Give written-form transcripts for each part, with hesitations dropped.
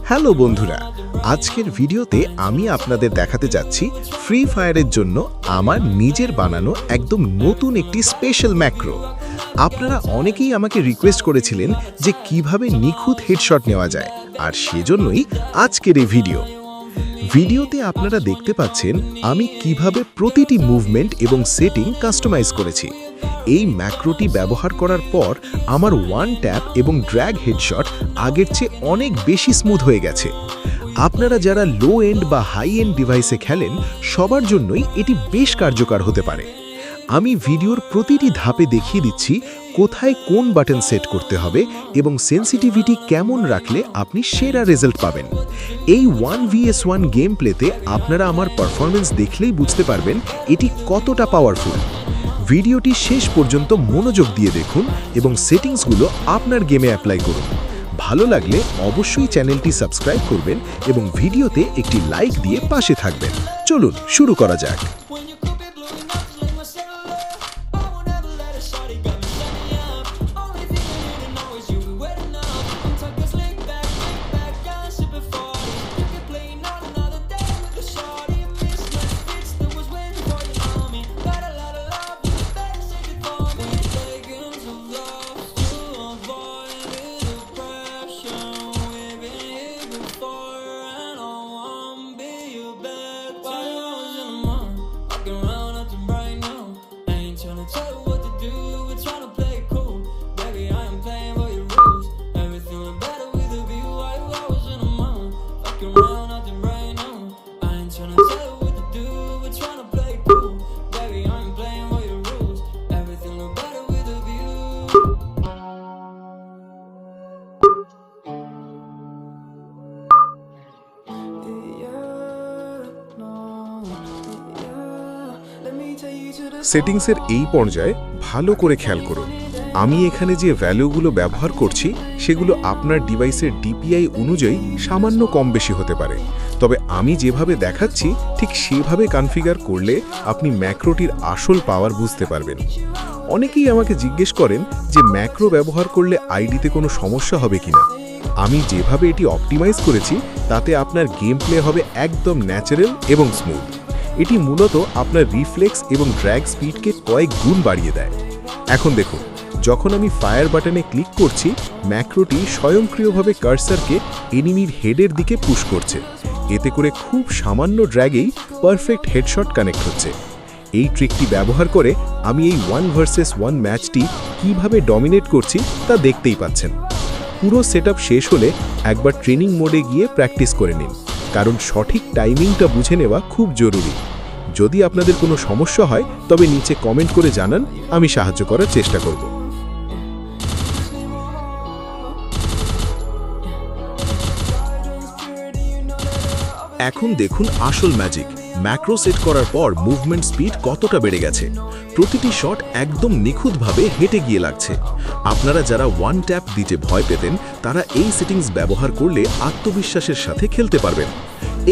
Hello বন্ধুরা, আজকের ভিডিওতে আমি আপনাদের দেখাতে যাচ্ছি ফ্রি ফায়ারের জন্য আমার নিজের বানানো একদম নতুন একটি স্পেশাল ম্যাক্রো। আপনারা অনেকেই আমাকে রিকোয়েস্ট করেছিলেন যে কিভাবে নিখুঁত হেডশট নেওয়া যায়, আর সেজন্যই আজকের এই ভিডিওতে আপনারা দেখতে পাচ্ছেন আমি কিভাবে প্রতিটি মুভমেন্ট এবং সেটিং কাস্টমাইজ করেছি। এই ম্যাক্রোটি ব্যবহার করার পর আমার ওয়ান ট্যাপ এবং ড্র্যাগ হেডশট আগের চেয়ে অনেক বেশি স্মুথ হয়ে গেছে। আপনারা যারা লো এন্ড বা হাই এন্ড ডিভাইসে খেলেন সবার জন্যই এটি বেশ কার্যকর হতে পারে। আমি ভিডিওর প্রতিটি ধাপে দেখিয়ে দিচ্ছি কোথায় কোন বাটন সেট করতে হবে এবং সেন্সিটিভিটি কেমন রাখলে আপনি সেরা রেজাল্ট পাবেন। এই 1vs1 গেম প্লেতে আপনারা আমার পারফরমেন্স দেখলেই বুঝতে পারবেন এটি কতটা পাওয়ারফুল। ভিডিওটি শেষ পর্যন্ত মনোযোগ দিয়ে দেখুন এবং সেটিংসগুলো আপনার গেমে অ্যাপ্লাই করুন। ভালো লাগলে অবশ্যই চ্যানেলটি সাবস্ক্রাইব করবেন এবং ভিডিওতে একটি লাইক দিয়ে পাশে থাকবেন। চলুন শুরু করা যাক। সেটিংসের এই পর্যায়ে ভালো করে খেয়াল করুন। আমি এখানে যে ভ্যালুগুলো ব্যবহার করছি সেগুলো আপনার ডিভাইসের ডিপিআই অনুযায়ী সামান্য কম বেশি হতে পারে, তবে আমি যেভাবে দেখাচ্ছি ঠিক সেভাবে কনফিগার করলে আপনি ম্যাক্রোটির আসল পাওয়ার বুঝতে পারবেন। অনেকেই আমাকে জিজ্ঞেস করেন যে ম্যাক্রো ব্যবহার করলে আইডিতে কোনো সমস্যা হবে কিনা। আমি যেভাবে এটি অপটিমাইজ করেছি তাতে আপনার গেম প্লে হবে একদম ন্যাচারাল এবং স্মুথ। এটি মূলত আপনার রিফ্লেক্স এবং ড্র্যাগ স্পিডকে কয়েক গুণ বাড়িয়ে দেয়। এখন দেখুন, যখন আমি ফায়ার বাটনে ক্লিক করছি ম্যাক্রোটি স্বয়ংক্রিয়ভাবে কার্সারকে এনিমির হেডের দিকে পুশ করছে। এতে করে খুব সামান্য ড্র্যাগেই পারফেক্ট হেডশট কানেক্ট হচ্ছে। এই ট্রিকটি ব্যবহার করে আমি এই 1vs1 ম্যাচটি কিভাবে ডমিনেট করছি তা দেখতেই পাচ্ছেন। পুরো সেটআপ শেষ হলে একবার ট্রেনিং মোডে গিয়ে প্র্যাকটিস করে নিন, কারণ সঠিক টাইমিংটা বুঝে নেওয়া খুব জরুরি। যদি আপনাদের কোনো সমস্যা হয় তবে নিচে কমেন্ট করে জানান, আমি সাহায্য করার চেষ্টা করব। এখন দেখুন আসল ম্যাজিক। ম্যাক্রো সেট করার পর মুভমেন্ট স্পিড কতটা বেড়ে গেছে। প্রতিটি শট একদম নিখুঁতভাবে হেঁটে গিয়ে লাগছে। আপনারা যারা ওয়ান ট্যাপ দিতে ভয় পেতেন তারা এই সেটিংস ব্যবহার করলে আত্মবিশ্বাসের সাথে খেলতে পারবেন।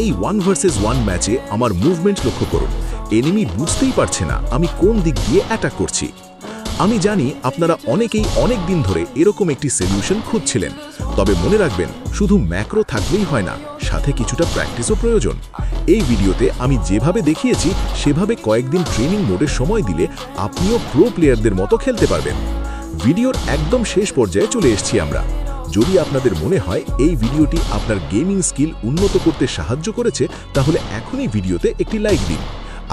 এই 1vs1 ম্যাচে আমার মুভমেন্ট লক্ষ্য করুন। এনিমি বুঝতেই পারছে না আমি কোন দিক দিয়ে অ্যাটাক করছি। আমি জানি আপনারা অনেকেই অনেক দিন ধরে এরকম একটি সলিউশন খুঁজছিলেন, তবে মনে রাখবেন শুধু ম্যাক্রো থাকলেই হয় না, সাথে কিছুটা প্র্যাকটিসও প্রয়োজন। এই ভিডিওতে আমি যেভাবে দেখিয়েছি সেভাবে কয়েকদিন ট্রেনিং মোডে সময় দিলে আপনিও প্রো প্লেয়ারদের মতো খেলতে পারবেন। ভিডিওর একদম শেষ পর্যায়ে চলে এসেছি আমরা। যদি আপনাদের মনে হয় এই ভিডিওটি আপনার গেমিং স্কিল উন্নত করতে সাহায্য করেছে তাহলে এখনই ভিডিওতে একটি লাইক দিন।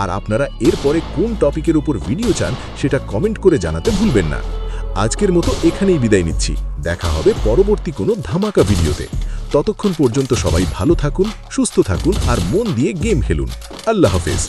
আর আপনারা এরপরে কোন টপিকের উপর ভিডিও চান সেটা কমেন্ট করে জানাতে ভুলবেন না। আজকের মতো এখানেই বিদায় নিচ্ছি। দেখা হবে পরবর্তী কোনো ধামাকা ভিডিওতে। ততক্ষণ পর্যন্ত সবাই ভালো থাকুন, সুস্থ থাকুন আর মন দিয়ে গেম খেলুন। আল্লাহ হাফেজ।